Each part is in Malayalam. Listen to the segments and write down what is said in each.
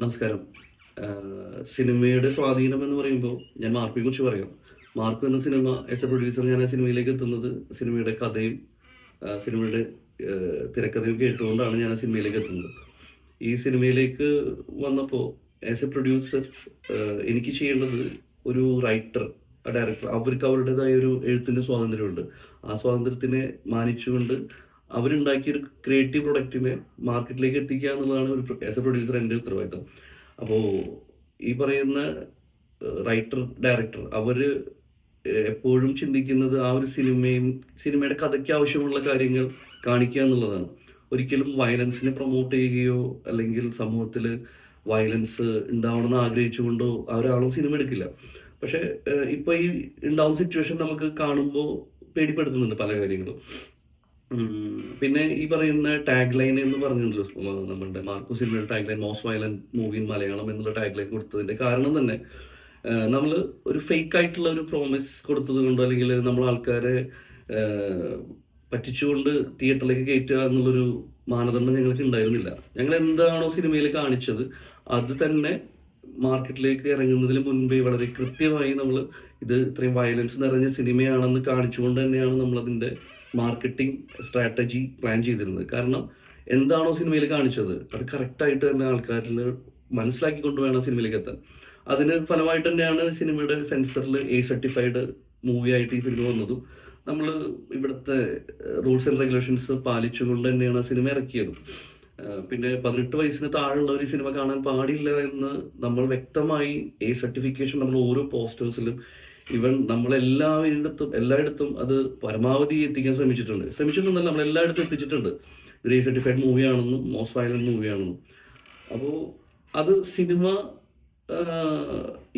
നമസ്കാരം. സിനിമയുടെ സ്വാധീനം എന്ന് പറയുമ്പോൾ ഞാൻ മാർക്കോയെ കുറിച്ച് പറയാം. മാർക്ക് എന്ന സിനിമ ആസ് എ പ്രൊഡ്യൂസർ ഞാൻ ആ സിനിമയിലേക്ക് എത്തുന്നത് സിനിമയുടെ കഥയും സിനിമയുടെ തിരക്കഥയും കേട്ടുകൊണ്ടാണ് ഞാൻ ആ സിനിമയിലേക്ക് എത്തുന്നത്. ഈ സിനിമയിലേക്ക് വന്നപ്പോൾ ആസ് എ പ്രൊഡ്യൂസർ എനിക്ക് ചെയ്യേണ്ടത് ഒരു റൈറ്റർ, ഡയറക്ടർ അവർക്ക് അവരുടേതായ ഒരു എഴുത്തിൻ്റെ സ്വാതന്ത്ര്യമുണ്ട്. ആ സ്വാതന്ത്ര്യത്തിനെ മാനിച്ചുകൊണ്ട് അവരുണ്ടാക്കിയൊരു ക്രിയേറ്റീവ് പ്രൊഡക്റ്റിനെ മാർക്കറ്റിലേക്ക് എത്തിക്കുക എന്നുള്ളതാണ് ഒരു ആസ് എ പ്രൊഡ്യൂസർ എൻ്റെ ഉത്തരവാദിത്തം. അപ്പോൾ ഈ പറയുന്ന റൈറ്റർ, ഡയറക്ടർ അവര് എപ്പോഴും ചിന്തിക്കുന്നത് ആ ഒരു സിനിമയുടെ കഥയ്ക്ക് ആവശ്യമുള്ള കാര്യങ്ങൾ കാണിക്കുക എന്നുള്ളതാണ്. ഒരിക്കലും വയലൻസിനെ പ്രൊമോട്ട് ചെയ്യുകയോ അല്ലെങ്കിൽ സമൂഹത്തിൽ വയലൻസ് ഉണ്ടാവണമെന്ന് ആഗ്രഹിച്ചുകൊണ്ടോ ഒരാളും സിനിമ എടുക്കില്ല. പക്ഷേ ഇപ്പൊ ഈ ഉണ്ടാവുന്ന സിറ്റുവേഷൻ നമുക്ക് കാണുമ്പോൾ പേടിപ്പെടുത്തുന്നുണ്ട് പല കാര്യങ്ങളും. പിന്നെ ഈ പറയുന്ന ടാഗ് ലൈൻ എന്ന് പറഞ്ഞിട്ടുണ്ടല്ലോ, നമ്മുടെ മാർക്കോ സിനിമയുടെ tag line most violent movie in Malayalam എന്നുള്ള ടാഗ് ലൈൻ കൊടുത്തതിന്റെ കാരണം തന്നെ നമ്മൾ ഒരു ഫേക്ക് ആയിട്ടുള്ള ഒരു പ്രോമിസ് കൊടുത്തത് കൊണ്ടോ അല്ലെങ്കിൽ നമ്മൾ ആൾക്കാരെ ഏഹ്, പറ്റിച്ചുകൊണ്ട് തിയേറ്ററിലേക്ക് കയറ്റുക എന്നുള്ളൊരു മാനദണ്ഡം ഞങ്ങൾക്ക് ഉണ്ടായിരുന്നില്ല. ഞങ്ങൾ എന്താണോ സിനിമയിൽ കാണിച്ചത് അത് തന്നെ മാർക്കറ്റിലേക്ക് ഇറങ്ങുന്നതിന് മുൻപേ വളരെ കൃത്യമായി നമ്മൾ ഇത് ഇത്രയും വയലൻസ് നിറഞ്ഞ സിനിമയാണെന്ന് കാണിച്ചുകൊണ്ട് തന്നെയാണ് നമ്മളതിൻ്റെ മാർക്കറ്റിംഗ് സ്ട്രാറ്റജി പ്ലാൻ ചെയ്തിരുന്നത്. കാരണം എന്താണോ സിനിമയിൽ കാണിച്ചത് അത് കറക്റ്റായിട്ട് തന്നെ ആൾക്കാരിൽ മനസ്സിലാക്കിക്കൊണ്ട് വേണം സിനിമയിലേക്ക് എത്താൻ. അതിന് ഫലമായിട്ട് തന്നെയാണ് സിനിമയുടെ സെൻസറിൽ സർട്ടിഫൈഡ് മൂവി ആയിട്ട് ഈ സിനിമ വന്നതും നമ്മൾ ഇവിടുത്തെ റൂൾസ് ആൻഡ് റെഗുലേഷൻസ് പാലിച്ചുകൊണ്ട് തന്നെയാണ് ആ സിനിമ ഇറക്കിയതും. പിന്നെ 18 വയസ്സിന് താഴെയുള്ളവർ ഈ സിനിമ കാണാൻ പാടില്ല എന്ന് നമ്മൾ വ്യക്തമായി സർട്ടിഫിക്കേഷൻ നമ്മൾ ഓരോ പോസ്റ്റേഴ്സിലും ഇവൻ എല്ലായിടത്തും അത് പരമാവധി എത്തിക്കാൻ ശ്രമിച്ചിട്ടുണ്ടെന്നല്ല, നമ്മൾ എല്ലായിടത്തും എത്തിച്ചിട്ടുണ്ട്. ഇത് സർട്ടിഫൈഡ് മൂവിയാണെന്നും മോസ്റ്റ് വയലന്റ് മൂവിയാണെന്നും. അപ്പോൾ അത് സിനിമ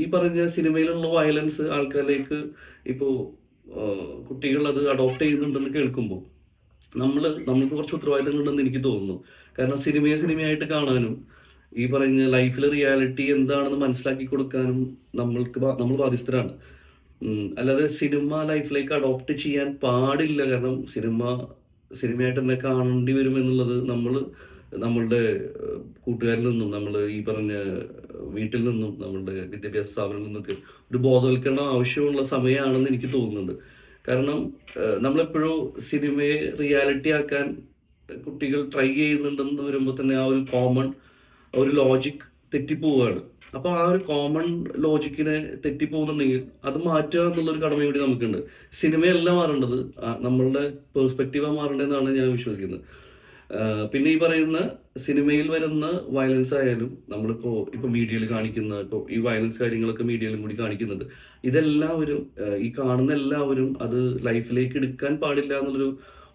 ഈ പറഞ്ഞ സിനിമയിലുള്ള വയലൻസ് ആൾക്കാരിലേക്ക് ഇപ്പോൾ കുട്ടികൾ അത് അഡോപ്റ്റ് ചെയ്യുന്നുണ്ടെന്ന് കേൾക്കുമ്പോൾ നമ്മൾക്ക് കുറച്ച് ഉത്തരവാദിത്തങ്ങളുണ്ടെന്ന് എനിക്ക് തോന്നുന്നു. കാരണം സിനിമയെ സിനിമയായിട്ട് കാണാനും ഈ പറഞ്ഞ ലൈഫിലെ റിയാലിറ്റി എന്താണെന്ന് മനസ്സിലാക്കി കൊടുക്കാനും നമ്മൾ ബാധ്യസ്ഥരാണ്. അല്ലാതെ സിനിമ ലൈഫിലേക്ക് അഡോപ്റ്റ് ചെയ്യാൻ പാടില്ല. കാരണം സിനിമയായിട്ട് തന്നെ കാണേണ്ടി വരും എന്നുള്ളത് നമ്മളുടെ കൂട്ടുകാരിൽ നിന്നും നമ്മൾ ഈ പറഞ്ഞ വീട്ടിൽ നിന്നും നമ്മളുടെ വിദ്യാഭ്യാസ സ്ഥാപനങ്ങളിൽ നിന്നൊക്കെ ഒരു ബോധവൽക്കരണം ആവശ്യമുള്ള സമയമാണെന്ന് എനിക്ക് തോന്നുന്നുണ്ട്. കാരണം നമ്മളെപ്പോഴും സിനിമയെ റിയാലിറ്റി ആക്കാൻ കുട്ടികൾ ട്രൈ ചെയ്യുന്നുണ്ടെന്ന് വരുമ്പോൾ തന്നെ ആ ഒരു ലോജിക് തെറ്റിപ്പോവുകയാണ്. അപ്പൊ ആ ഒരു കോമൺ ലോജിക്കിനെ തെറ്റിപ്പോകുന്നുണ്ടെങ്കിൽ അത് മാറ്റുക എന്നുള്ളൊരു കടമ കൂടി നമുക്കുണ്ട്. സിനിമയല്ല മാറേണ്ടത്, നമ്മളുടെ പേഴ്സ്പെക്റ്റീവാണ് മാറേണ്ടതെന്നാണ് ഞാൻ വിശ്വസിക്കുന്നത്. പിന്നെ ഈ പറയുന്ന സിനിമയിൽ വരുന്ന വയലൻസ് ആയാലും ഇപ്പൊ മീഡിയയിൽ കാണിക്കുന്ന ഇപ്പോൾ ഈ വയലൻസ് കാര്യങ്ങളൊക്കെ മീഡിയയിലും കൂടി കാണിക്കുന്നുണ്ട്. ഇതെല്ലാവരും ഈ കാണുന്ന എല്ലാവരും അത് ലൈഫിലേക്ക് എടുക്കാൻ പാടില്ല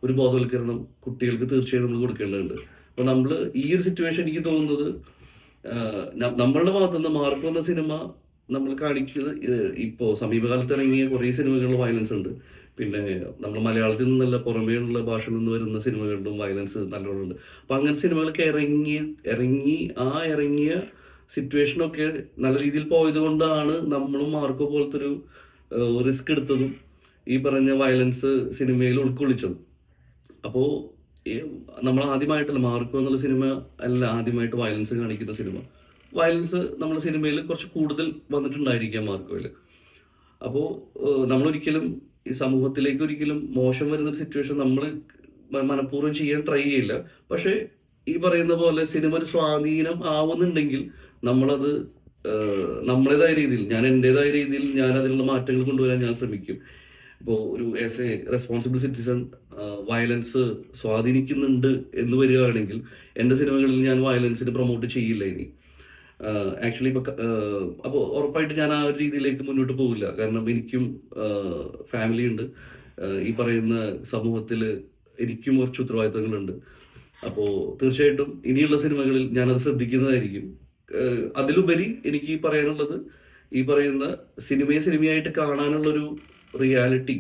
ഒരു ബോധവൽക്കരണം കുട്ടികൾക്ക് തീർച്ചയായും നമ്മൾ കൊടുക്കേണ്ടതുണ്ട്. അപ്പൊ ഈ ഒരു സിറ്റുവേഷൻ എനിക്ക് തോന്നുന്നത് നമ്മളുടെ ഭാഗത്തുനിന്ന് മാർക്ക് വന്ന സിനിമ നമ്മൾ കാണിക്കുന്നത് ഇപ്പോ സമീപകാലത്ത് ഇറങ്ങിയ കുറേ സിനിമകളിൽ വയലൻസ് ഉണ്ട്. പിന്നെ നമ്മൾ മലയാളത്തിൽ നിന്നല്ല പുറമേയുള്ള ഭാഷയിൽ നിന്ന് വരുന്ന സിനിമകളിലും വയലൻസ് നല്ലോണമുണ്ട്. അപ്പൊ അങ്ങനെ സിനിമകളൊക്കെ ഇറങ്ങിയ സിറ്റുവേഷനൊക്കെ നല്ല രീതിയിൽ പോയത് കൊണ്ടാണ് നമ്മളും മാർക്കോ പോലത്തെ ഒരു റിസ്ക് എടുത്തതും ഈ പറഞ്ഞ വയലൻസ് സിനിമയിൽ ഉൾക്കൊള്ളിച്ചതും. അപ്പോൾ നമ്മൾ ആദ്യമായിട്ടല്ല, മാർക്കോ എന്നുള്ള സിനിമ അല്ല ആദ്യമായിട്ട് വയലൻസ് കാണിക്കുന്ന സിനിമ. വയലൻസ് നമ്മുടെ സിനിമയിൽ കുറച്ച് കൂടുതൽ വന്നിട്ടുണ്ടായിരിക്കാം മാർക്കോയിൽ. അപ്പോൾ നമ്മളൊരിക്കലും ഈ സമൂഹത്തിലേക്ക് ഒരിക്കലും മോശം വരുന്ന സിറ്റുവേഷൻ നമ്മൾ മനഃപൂർവ്വം ചെയ്യാൻ ട്രൈ ചെയ്യില്ല. പക്ഷെ ഈ പറയുന്ന പോലെ സിനിമ ഒരു സ്വാധീനം ആവുന്നുണ്ടെങ്കിൽ നമ്മളത് നമ്മുടേതായ രീതിയിൽ, ഞാൻ എൻ്റെതായ രീതിയിൽ ഞാൻ അതിനുള്ള മാറ്റങ്ങൾ കൊണ്ടുവരാൻ ഞാൻ ശ്രമിക്കും. ഇപ്പോൾ ഒരു as A responsible citizen violence സ്വാധീനിക്കുന്നുണ്ട് എന്ന് വരികയാണെങ്കിൽ എൻ്റെ സിനിമകളിൽ ഞാൻ വയലൻസിന് പ്രൊമോട്ട് ചെയ്യില്ല ഇനി. ആക്ച്വലി അപ്പോൾ ഉറപ്പായിട്ട് ഞാൻ ആ ഒരു രീതിയിലേക്ക് മുന്നോട്ട് പോകില്ല. കാരണം എനിക്കും ഫാമിലി ഉണ്ട്. ഈ പറയുന്ന സമൂഹത്തിൽ എനിക്കും കുറച്ച് ഉത്തരവാദിത്തങ്ങളുണ്ട്. അപ്പോൾ തീർച്ചയായിട്ടും ഇനിയുള്ള സിനിമകളിൽ ഞാനത് ശ്രദ്ധിക്കുന്നതായിരിക്കും. അതിലുപരി എനിക്ക് പറയാനുള്ളത് ഈ പറയുന്ന സിനിമയെ സിനിമയായിട്ട് കാണാനുള്ളൊരു റിയാലിറ്റി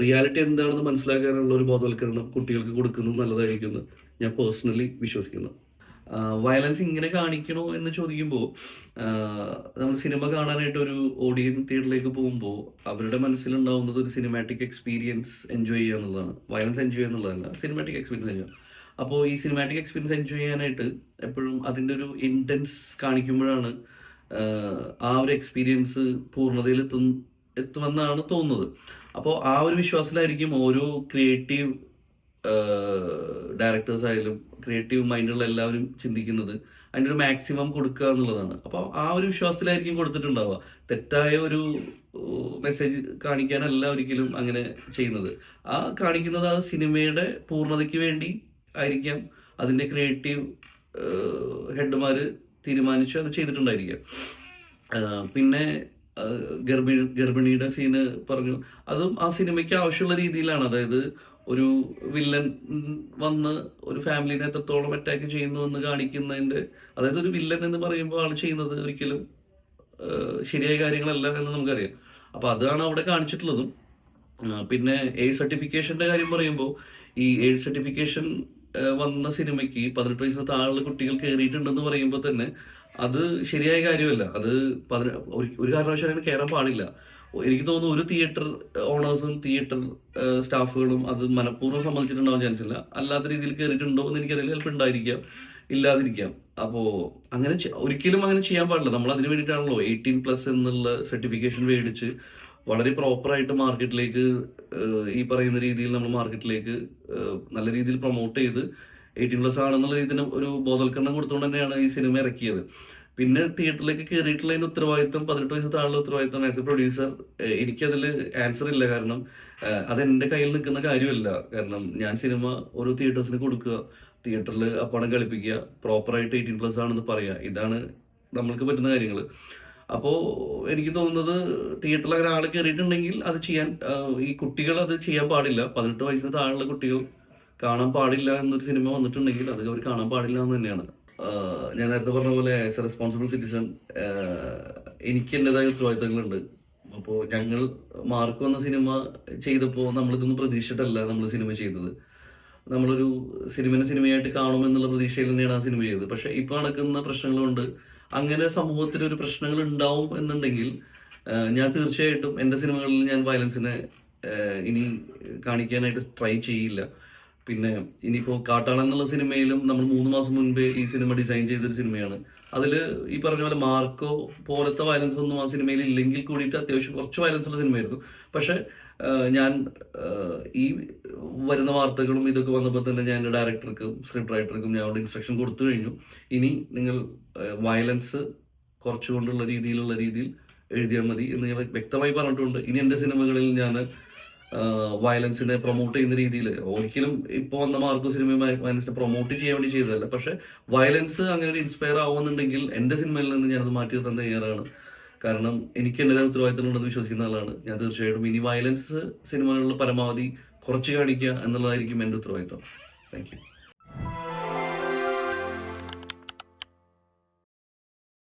റിയാലിറ്റി എന്താണെന്ന് മനസ്സിലാക്കാനുള്ള ഒരു ബോധവൽക്കരണം കുട്ടികൾക്ക് കൊടുക്കുന്നത് നല്ലതായിരിക്കും എന്ന് ഞാൻ പേഴ്സണലി വിശ്വസിക്കുന്നു. വയലൻസ് ഇങ്ങനെ കാണിക്കണോ എന്ന് ചോദിക്കുമ്പോൾ നമ്മൾ സിനിമ കാണാനായിട്ട് ഒരു ഓഡിയൻസ് തിയേറ്ററിലേക്ക് പോകുമ്പോൾ അവരുടെ മനസ്സിലുണ്ടാവുന്നത് ഒരു സിനിമാറ്റിക് എക്സ്പീരിയൻസ് എൻജോയ് ചെയ്യുക എന്നുള്ളതാണ്. വയലൻസ് എൻജോയ് ചെയ്യുക എന്നുള്ളതല്ല, സിനിമാറ്റിക് എക്സ്പീരിയൻസ് എൻജോയ്. അപ്പോൾ ഈ സിനിമാറ്റിക് എക്സ്പീരിയൻസ് എൻജോയ് ചെയ്യാനായിട്ട് എപ്പോഴും അതിൻ്റെ ഒരു ഇൻറ്റൻസ് കാണിക്കുമ്പോഴാണ് ആ ഒരു എക്സ്പീരിയൻസ് പൂർണ്ണതയിൽ എത്തുമെന്നാണ് തോന്നുന്നത്. അപ്പോൾ ആ ഒരു വിശ്വാസത്തിലായിരിക്കും ഓരോ ക്രിയേറ്റീവ് ഡയറക്ടേഴ്സ് ആയാലും ക്രിയേറ്റീവ് മൈൻഡുള്ള എല്ലാവരും ചിന്തിക്കുന്നത് അതിൻ്റെ ഒരു മാക്സിമം കൊടുക്കുക എന്നുള്ളതാണ്. അപ്പോൾ ആ ഒരു വിശ്വാസത്തിലായിരിക്കും കൊടുത്തിട്ടുണ്ടാവുക. തെറ്റായ ഒരു മെസ്സേജ് കാണിക്കാനല്ല ഒരിക്കലും അങ്ങനെ ചെയ്യുന്നത്. ആ കാണിക്കുന്നത് ആ സിനിമയുടെ പൂർണ്ണതയ്ക്ക് വേണ്ടി ആയിരിക്കാം അതിൻ്റെ ക്രിയേറ്റീവ് ഹെഡ്മാർ തീരുമാനിച്ച് അത് ചെയ്തിട്ടുണ്ടായിരിക്കാം. പിന്നെ ഗർഭിണിയുടെ സീന് പറഞ്ഞു, അതും ആ സിനിമയ്ക്ക് ആവശ്യമുള്ള രീതിയിലാണ്. അതായത് ഒരു വില്ലൻ വന്ന് ഒരു ഫാമിലിനെ എത്രത്തോളം അറ്റാക്ക് ചെയ്യുന്നു എന്ന് കാണിക്കുന്നതിൻ്റെ, അതായത് ഒരു വില്ലൻ എന്ന് പറയുമ്പോൾ ആൾ ചെയ്യുന്നത് ഒരിക്കലും ശരിയായ കാര്യങ്ങളല്ല എന്ന് നമുക്കറിയാം. അപ്പോൾ അതാണ് അവിടെ കാണിച്ചിട്ടുള്ളതും. പിന്നെ എയ്ഡ് സർട്ടിഫിക്കേഷൻ്റെ കാര്യം പറയുമ്പോൾ, ഈ എയ്ഡ് സർട്ടിഫിക്കേഷൻ വന്ന സിനിമയ്ക്ക് 18 വയസ്സിന് താഴെയുള്ള കുട്ടികൾ കയറിയിട്ടുണ്ടെന്ന് പറയുമ്പോൾ തന്നെ അത് ശരിയായ കാര്യമല്ല. അത് ഒരു കാരണവശാലും അങ്ങനെ കയറാൻ പാടില്ല. എനിക്ക് തോന്നുന്നു ഒരു തിയേറ്റർ ഓണേഴ്സും തിയേറ്റർ സ്റ്റാഫുകളും അത് മനഃപൂർവ്വം സമ്മതിച്ചിട്ടുണ്ടാവാൻ ചാൻസ് ഇല്ല. അല്ലാത്ത രീതിയിൽ കയറിയിട്ടുണ്ടോ എന്ന് എനിക്കറിയില്ല. ചിലപ്പോൾ ഉണ്ടായിരിക്കാം, ഇല്ലാതിരിക്കാം. അപ്പോൾ അങ്ങനെ ഒരിക്കലും അങ്ങനെ ചെയ്യാൻ പാടില്ല. നമ്മൾ അതിന് വേണ്ടിയിട്ടാണല്ലോ 18+ എന്നുള്ള സർട്ടിഫിക്കേഷൻ മേടിച്ച് വളരെ പ്രോപ്പറായിട്ട് മാർക്കറ്റിലേക്ക് ഈ പറയുന്ന രീതിയിൽ നമ്മൾ മാർക്കറ്റിലേക്ക് നല്ല രീതിയിൽ പ്രൊമോട്ട് ചെയ്ത് 18+ ആണെന്നുള്ള രീതിയിൽ ഒരു ബോധവൽക്കരണം കൊടുത്തുകൊണ്ട് തന്നെയാണ് ഈ സിനിമ ഇറക്കിയത്. പിന്നെ തിയേറ്ററിലേക്ക് കയറിയിട്ടുള്ളതിന് ഉത്തരവാദിത്വം 18 വയസ്സ് താഴെയുള്ള ഉത്തരവാദിത്വം ആസ് എ പ്രൊഡ്യൂസർ എനിക്കതിൽ ആൻസർ ഇല്ല. കാരണം അതെൻ്റെ കയ്യിൽ നിൽക്കുന്ന കാര്യമല്ല. കാരണം ഞാൻ സിനിമ ഓരോ തിയേറ്റേഴ്സിന് കൊടുക്കുക, തിയേറ്ററിൽ ആ പണം കളിപ്പിക്കുക, പ്രോപ്പറായിട്ട് 18+ ആണെന്ന് പറയുക, ഇതാണ് നമ്മൾക്ക് പറ്റുന്ന കാര്യങ്ങൾ. അപ്പോൾ എനിക്ക് തോന്നുന്നത് തിയേറ്ററിൽ അങ്ങനെ ആൾ കയറിയിട്ടുണ്ടെങ്കിൽ അത് ചെയ്യാൻ ഈ കുട്ടികൾ അത് ചെയ്യാൻ പാടില്ല. 18 വയസ്സിന് താഴെയുള്ള കുട്ടികൾ കാണാൻ പാടില്ല എന്നൊരു സിനിമ വന്നിട്ടുണ്ടെങ്കിൽ അത് അവർ കാണാൻ പാടില്ല എന്ന് തന്നെയാണ്. ഞാൻ നേരത്തെ പറഞ്ഞ പോലെ ആസ് എ റെസ്പോൺസിബിൾ സിറ്റിസൺ എനിക്ക് എൻ്റെതായ ഉത്തരവാദിത്തങ്ങളുണ്ട്. അപ്പോൾ ഞങ്ങൾ മാർക്ക് വന്ന സിനിമ ചെയ്തപ്പോൾ നമ്മളിതൊന്നും പ്രതീക്ഷിച്ചിട്ടല്ല നമ്മൾ സിനിമ ചെയ്തത്. നമ്മളൊരു സിനിമയായിട്ട് കാണുമെന്നുള്ള പ്രതീക്ഷയിൽ തന്നെയാണ് ആ സിനിമ ചെയ്തത്. പക്ഷെ ഇപ്പോൾ നടക്കുന്ന പ്രശ്നങ്ങളുണ്ട്. അങ്ങനെ സമൂഹത്തിൽ ഒരു പ്രശ്നങ്ങൾ ഉണ്ടാവും എന്നുണ്ടെങ്കിൽ ഞാൻ തീർച്ചയായിട്ടും എൻ്റെ സിനിമകളിൽ ഞാൻ വയലൻസിനെ ഇനി കാണിക്കാനായിട്ട് ട്രൈ ചെയ്യില്ല. പിന്നെ ഇനിയിപ്പോൾ കാട്ടാളൻ എന്നുള്ള സിനിമയിലും നമ്മൾ 3 മാസം മുൻപേ ഈ സിനിമ ഡിസൈൻ ചെയ്തൊരു സിനിമയാണ്. അതിൽ ഈ പറഞ്ഞ പോലെ മാർക്കോ പോലത്തെ വയലൻസ് ഒന്നും ആ സിനിമയിൽ ഇല്ലെങ്കിൽ കൂടിയിട്ട് അത്യാവശ്യം കുറച്ച് വയലൻസ് ഉള്ള സിനിമയായിരുന്നു. പക്ഷെ ഞാൻ ഈ വരുന്ന വാർത്തകളും ഇതൊക്കെ വന്നപ്പോൾ തന്നെ ഞാൻ എൻ്റെ ഡയറക്ടർക്കും സ്ക്രിപ്റ്റ് റൈറ്റർക്കും ഞാൻ അവിടെ ഇൻസ്ട്രക്ഷൻ കൊടുത്തു കഴിഞ്ഞു. ഇനി നിങ്ങൾ വയലൻസ് കുറച്ചുകൊണ്ടുള്ള രീതിയിൽ എഴുതിയാൽ മതി എന്ന് ഞാൻ വ്യക്തമായി പറഞ്ഞിട്ടുണ്ട്. ഇനി എൻ്റെ സിനിമകളിൽ ഞാൻ വയലൻസിനെ പ്രൊമോട്ട് ചെയ്യുന്ന രീതിയിൽ ഒരിക്കലും ഇപ്പോൾ വന്ന മാർക്കോ സിനിമ വയലൻസിനെ പ്രൊമോട്ട് ചെയ്യാൻ വേണ്ടി ചെയ്തതല്ല. പക്ഷെ വയലൻസ് അങ്ങനെ ഒരു ഇൻസ്പയർ ആവുന്നുണ്ടെങ്കിൽ എൻ്റെ സിനിമയിൽ നിന്ന് ഞാനത് മാറ്റി നിർത്താൻ തയ്യാറാണ്. കാരണം എനിക്ക് എൻ്റെ ഉത്തരവാദിത്തം ഉണ്ടെന്ന് വിശ്വസിക്കുന്ന ആളാണ് ഞാൻ. തീർച്ചയായിട്ടും ഇനി വയലൻസ് സിനിമകളിൽ പരമാവധി കുറച്ച് കാണിക്കുക എന്നുള്ളതായിരിക്കും എൻ്റെ ഉത്തരവാദിത്തം. Thank you.